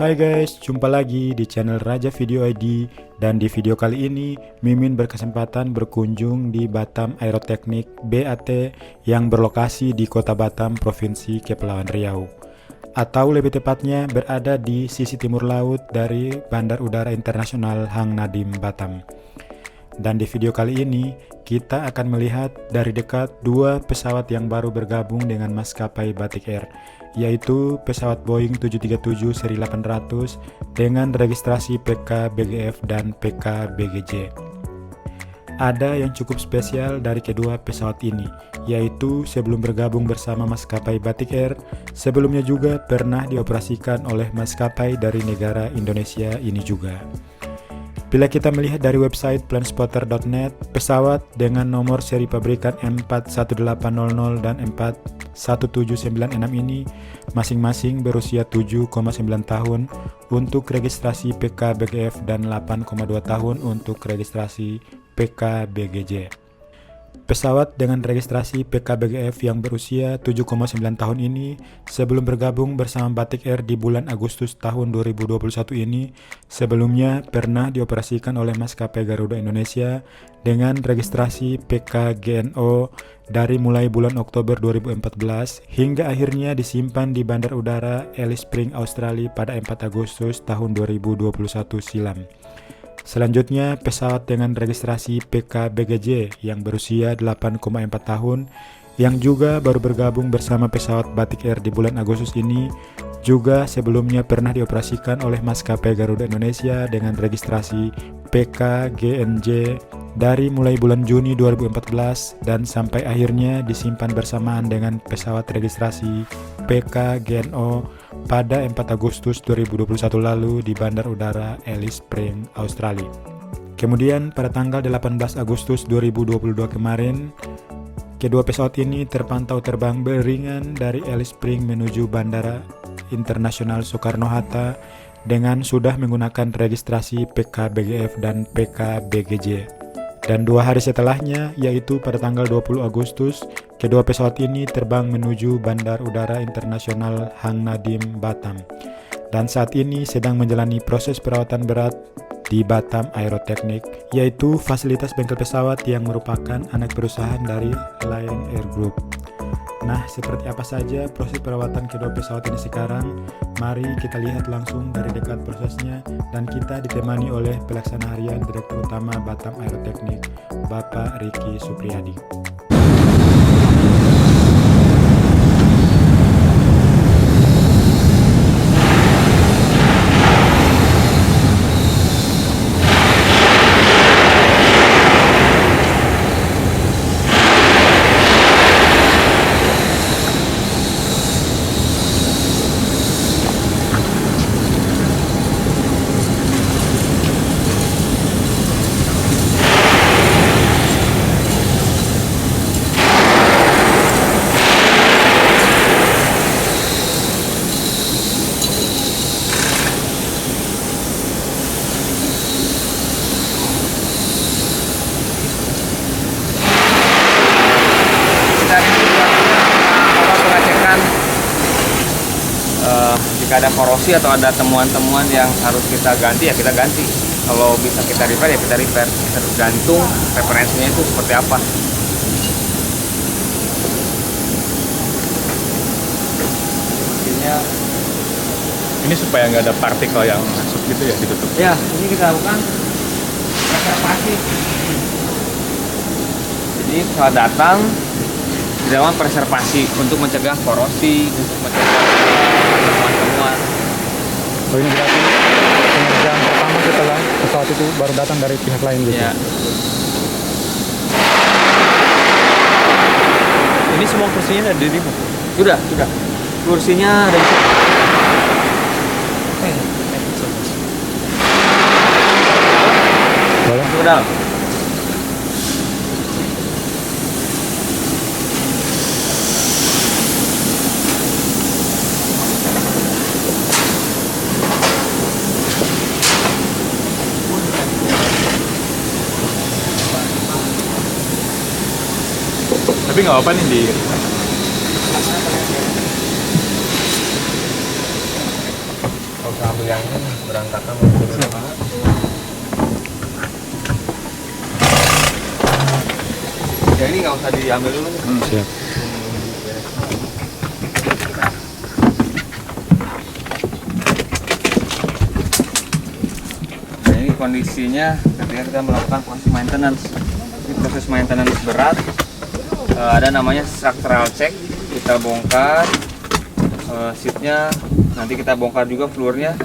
Hai guys, jumpa lagi di channel Raja Video ID. Dan di video kali ini Mimin berkesempatan berkunjung di Batam Aeroteknik BAT yang berlokasi di Kota Batam, Provinsi Kepulauan Riau, atau lebih tepatnya berada di sisi timur laut dari Bandar Udara Internasional Hang Nadiem Batam. Dan di video kali ini kita akan melihat dari dekat dua pesawat yang baru bergabung dengan maskapai Batik Air, yaitu pesawat Boeing 737 seri 800 dengan registrasi PK-BGF dan PK-BGJ. Ada yang cukup spesial dari kedua pesawat ini, yaitu sebelum bergabung bersama maskapai Batik Air, sebelumnya juga pernah dioperasikan oleh maskapai dari negara Indonesia ini juga. Bila kita melihat dari website planspotter.net, pesawat dengan nomor seri pabrikan M41800 dan M41796 ini masing-masing berusia 7,9 tahun untuk registrasi PK-BGF dan 8,2 tahun untuk registrasi PK-BGJ. Pesawat dengan registrasi PK-BGF yang berusia 7,9 tahun ini sebelum bergabung bersama Batik Air di bulan Agustus tahun 2021 ini sebelumnya pernah dioperasikan oleh maskapai Garuda Indonesia dengan registrasi PK-GNO dari mulai bulan Oktober 2014 hingga akhirnya disimpan di Bandar Udara Alice Springs, Australia pada 4 Agustus tahun 2021 silam. Selanjutnya, pesawat dengan registrasi PK-BGJ yang berusia 8,4 tahun yang juga baru bergabung bersama pesawat Batik Air di bulan Agustus ini juga sebelumnya pernah dioperasikan oleh maskapai Garuda Indonesia dengan registrasi PK-GNJ dari mulai bulan Juni 2014 dan sampai akhirnya disimpan bersamaan dengan pesawat registrasi PK-GNO pada 4 Agustus 2021 lalu di Bandar Udara Alice Springs, Australia. Kemudian pada tanggal 18 Agustus 2022 kemarin, kedua pesawat ini terpantau terbang beringan dari Alice Springs menuju Bandara Internasional Soekarno-Hatta dengan sudah menggunakan registrasi PK-BGF dan PK-BGJ. Dan 2 hari setelahnya, yaitu pada tanggal 20 Agustus, kedua pesawat ini terbang menuju Bandar Udara Internasional Hang Nadiem Batam. Dan saat ini sedang menjalani proses perawatan berat di Batam Aeroteknik, yaitu fasilitas bengkel pesawat yang merupakan anak perusahaan dari Lion Air Group. Nah, seperti apa saja proses perawatan kedua pesawat ini sekarang? Mari kita lihat langsung dari dekat prosesnya, dan kita ditemani oleh Pelaksana Harian Direktur Utama Batam Aeroteknik, Bapak Ricky Supriyadi. Jika ada korosi atau ada temuan-temuan yang harus kita ganti, ya kita ganti. Kalau bisa kita repair, ya kita repair. Tergantung referensinya itu seperti apa. Ini supaya nggak ada partikel yang masuk gitu ya, ditutup. Ya, ini kita lakukan preservasi. Jadi saat datang dilakukan preservasi untuk mencegah korosi, untuk mencegah temuan-temuan. Oh, ini berarti pengerjaan pertama setelah pesawat itu baru datang dari pihak lain gitu? Ya. Ini semua kursinya ada di remove? Sudah. Kursinya ada di sini. Boleh? Sudah. Tapi nggak apa-apa nih di Oke. ambil yang ini berantakan. Ya ini nggak usah diambil dulu nih. Siap. Nah, ini kondisinya ketika kita melakukan proses maintenance. Ini proses maintenance berat. Ada namanya structural check. Kita bongkar seatnya, nanti kita bongkar juga floornya.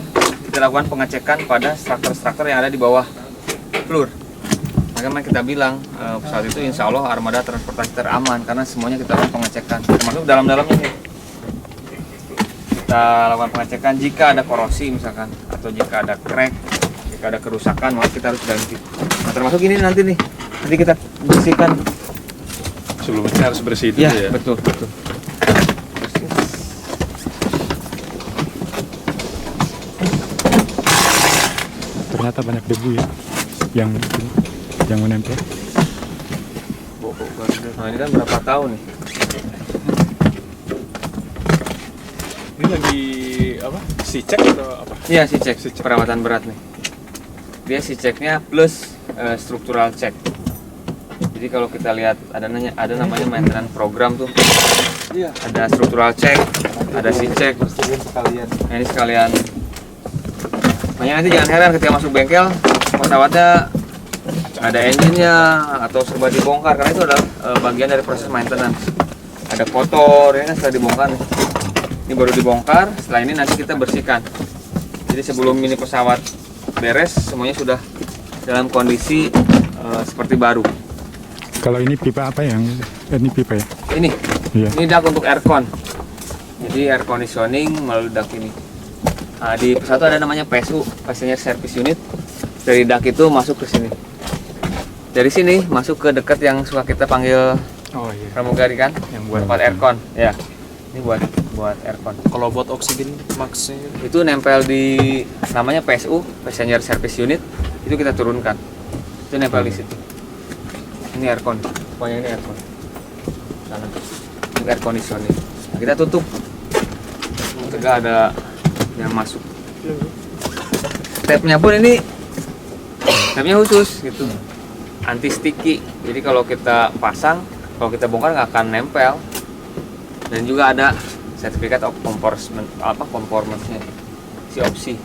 Kita lakukan pengecekan pada struktur-struktur yang ada di bawah floor. Makanya kita bilang pesawat itu insya Allah armada transportasi teraman karena semuanya kita lakukan pengecekan, termasuk dalam-dalamnya nih. Kita lakukan pengecekan jika ada korosi misalkan, atau jika ada crack, jika ada kerusakan, maka kita harus ganti. Nah, termasuk ini nanti nih, nanti kita bersihkan. Sebelumnya harus bersih dulu Ya, ya. betul. Ternyata banyak debu ya yang menempel. Nah ini kan berapa tahun nih? Ini lagi apa? Si cek atau apa? Iya si cek perawatan berat nih. Dia si ceknya plus struktural check. Jadi kalau kita lihat ada namanya maintenance program tuh. Iya. Ada struktural check, ada si cek. Nah, ini sekalian. Makanya nanti jangan heran ketika masuk bengkel pesawatnya ada engine-nya atau serba dibongkar karena itu adalah bagian dari proses maintenance. Ada kotor, ini kan setelah dibongkar nih. Ini baru dibongkar, setelah ini nanti kita bersihkan. Jadi sebelum ini pesawat beres, semuanya sudah dalam kondisi seperti baru. Kalau ini pipa apa yang ini pipa ya? Ini, Iya. ini dak untuk aircon. Jadi air conditioning melalui dak ini. Nah, di pesawat ada namanya PSU, Passenger Service Unit. Dari dak itu masuk ke sini. Dari sini masuk ke dekat yang suka kita panggil Oh iya. pramugari kan, Yang buat buat aircon. Ya, ini buat aircon. kalau buat oksigen maksnya Itu nempel di namanya PSU, Passenger Service Unit. Itu kita turunkan. Itu nempel di situ. Ini aircon, pokoknya ini aircon. Sana, ini air conditioning. Nah, kita tutup, mencegah ada yang masuk. Tapnya pun ini tapnya khusus gitu, anti sticky. Jadi kalau kita pasang, kalau kita bongkar nggak akan nempel. Dan juga ada sertifikat of conformance-nya, si opsi.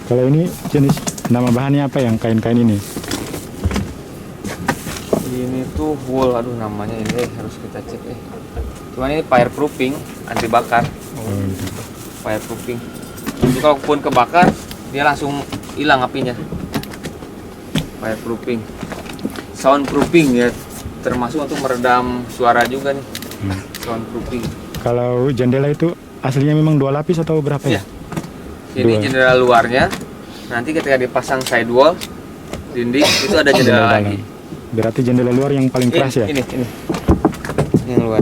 Kalau ini jenis nama bahannya apa yang kain-kain ini? Ini tuh wool, aduh namanya ini harus kita cek. Cuman ini fireproofing, anti bakar. Oh, gitu. Fireproofing. Jadi kalaupun kebakar, dia langsung hilang apinya. Fireproofing. Soundproofing ya, termasuk untuk meredam suara juga nih. Soundproofing. Kalau jendela itu aslinya memang 2 lapis atau berapa ya? Ini Dua. jendela luarnya. Nanti ketika dipasang sidewall, dinding itu ada jendela lagi. dalam. Berarti jendela luar yang paling keras ya? Ini yang luar.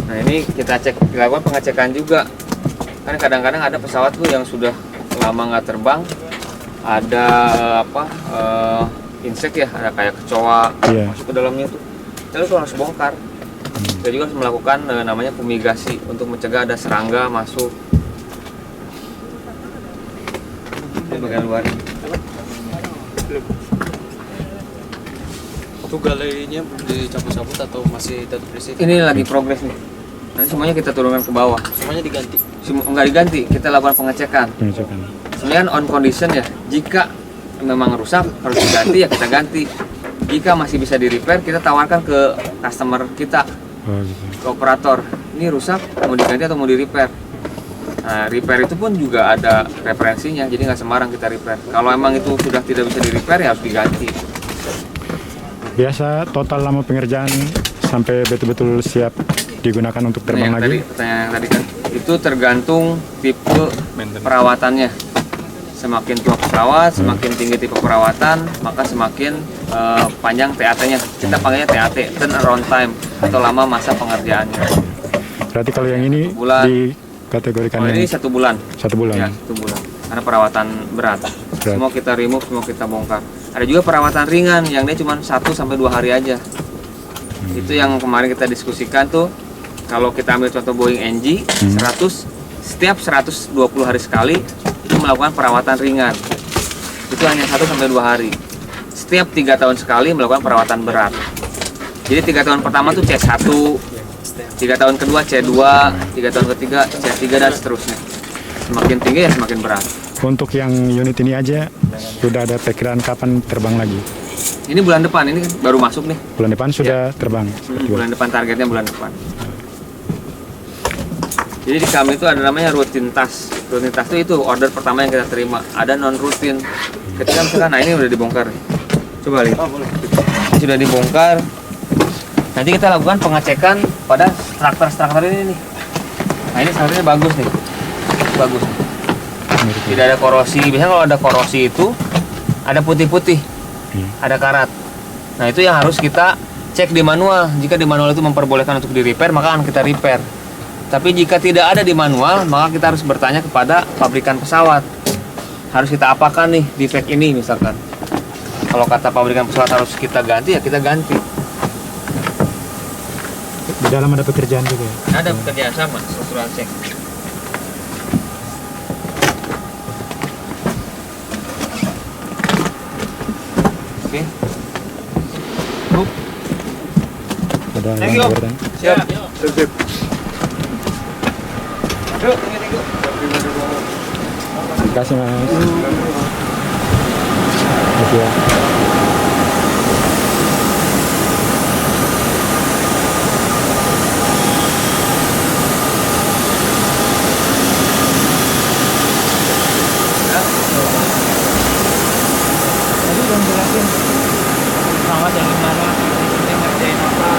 Nah ini kita cek, dilakukan pengecekan juga. Kan kadang-kadang ada pesawat tuh yang sudah lama nggak terbang, ada insek ya, ada kayak kecoa masuk ke dalamnya tuh. Kita tuh harus bongkar. Kita juga harus melakukan namanya fumigasi untuk mencegah ada serangga masuk. Ini bagian luar. Itu galerinya belum dicabut-cabut atau masih tetap di situ? Ini lagi progres nih. Nanti semuanya kita turunkan ke bawah. Semuanya diganti. Enggak diganti, kita lakukan pengecekan. Pengecekan. Sebenarnya on condition ya. Jika memang rusak harus diganti ya kita ganti. Jika masih bisa di repair, kita tawarkan ke customer kita, Oh, gitu. ke operator. Ini rusak, mau diganti atau mau di repair. Nah, repair itu pun juga ada referensinya, jadi nggak sembarang kita repair. Kalau emang itu sudah tidak bisa di repair ya harus diganti. Biasa total lama pengerjaan sampai betul-betul siap digunakan untuk terbang Nah, yang lagi? pertanyaan yang tadi kan, itu tergantung tipe perawatannya. Semakin tua pesawat, semakin tinggi tipe perawatan, maka semakin panjang TAT-nya. Kita panggilnya TAT, turn around time, atau lama masa pengerjaannya. Berarti kalau yang ini Bulan. dikategorikan Kalau ini yang 1 bulan. 1 bulan? Ya, 1 bulan. Karena perawatan berat. Semua kita remove, semua kita bongkar. Ada juga perawatan ringan yang dia cuma 1-2 hari aja. Itu yang kemarin kita diskusikan tuh. Kalau kita ambil contoh Boeing NG 100, setiap 120 hari sekali itu melakukan perawatan ringan. Itu hanya 1-2 hari. Setiap 3 tahun sekali melakukan perawatan berat. Jadi 3 tahun pertama tuh C1, 3 tahun kedua C2, 3 tahun ketiga C3 dan seterusnya. Semakin tinggi ya semakin berat. Untuk yang unit ini aja sudah ada perkiraan kapan terbang lagi? Ini bulan depan, ini kan baru masuk nih. Bulan depan sudah terbang. Bulan depan, targetnya bulan depan. Jadi di kami itu ada namanya rutin task. Rutin task itu order pertama yang kita terima. Ada non rutin. Ketika misalkan, nah ini udah dibongkar. Coba lihat. Ini sudah dibongkar. Nanti kita lakukan pengecekan pada struktur ini nih. Nah ini strukturnya bagus nih. Bagus. Tidak ada korosi. Biasanya kalau ada korosi itu ada putih-putih, ada karat. Nah itu yang harus kita cek di manual. Jika di manual itu memperbolehkan untuk di repair, maka akan kita repair. Tapi jika tidak ada di manual, maka kita harus bertanya kepada pabrikan pesawat. Harus kita apakan nih defect ini misalkan. Kalau kata pabrikan pesawat harus kita ganti, ya kita ganti. Di dalam ada pekerjaan juga ya? Ada pekerjaan sama, struktural cek. Oke. Ada Thank yang you. bertanya? Siap. Sip. Yuk, thank you. Terima kasih Mas. Oke ya. Tadi belum jelasin pesawat dari mana, dia ngerjain apa.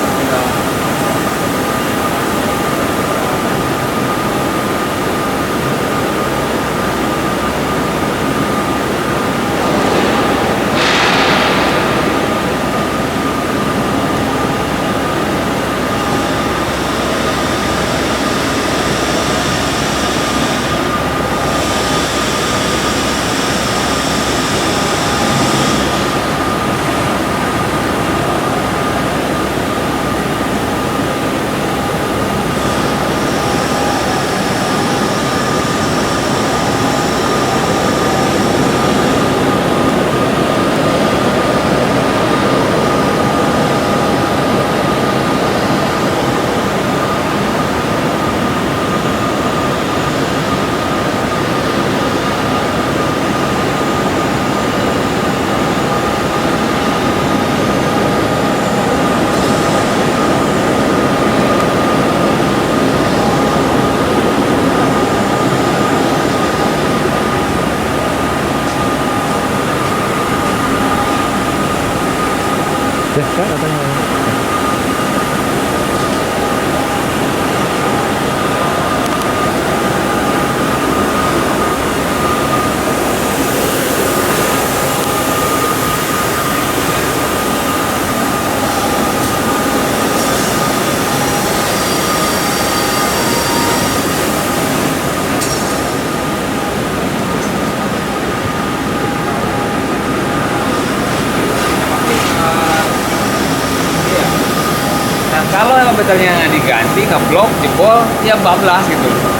Ya, Kak, katanya. Nah kalau elevatornya nggak diganti, ngeblok, jebol, ya bablas gitu.